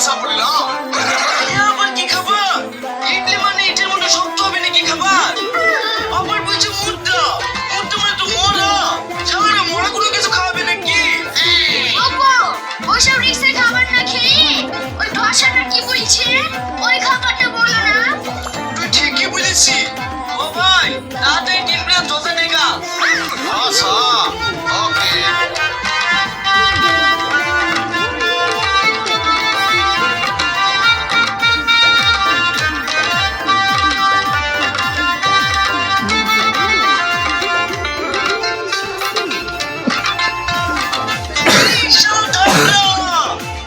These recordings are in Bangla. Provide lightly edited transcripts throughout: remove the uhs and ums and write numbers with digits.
সাপড়িলাম। আবার কি খাবার? ইডলি মানে ইটের মতো শক্ত হবে নাকি খাবার? আবার বলছে মুদ্রা, মুদ্রা মানে তো মরা। সারা মরা কোনো কিছু খাওয়াবে নাকি? ওগো, ওসব রিক্সের খাবার না খেয়ে ওই ধসাটা কি বলছে ওই খাবারটা বলো না। তুই ঠিকই বুঝেছি। ও ভাই, তাড়াতাড়ি 3 প্লেট ধোসা নেগা। ধোসা, ওকে।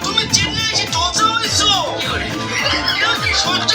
তুমি চেন্নাই এসে ধোসা হয়েছো? এরা কি সহ্য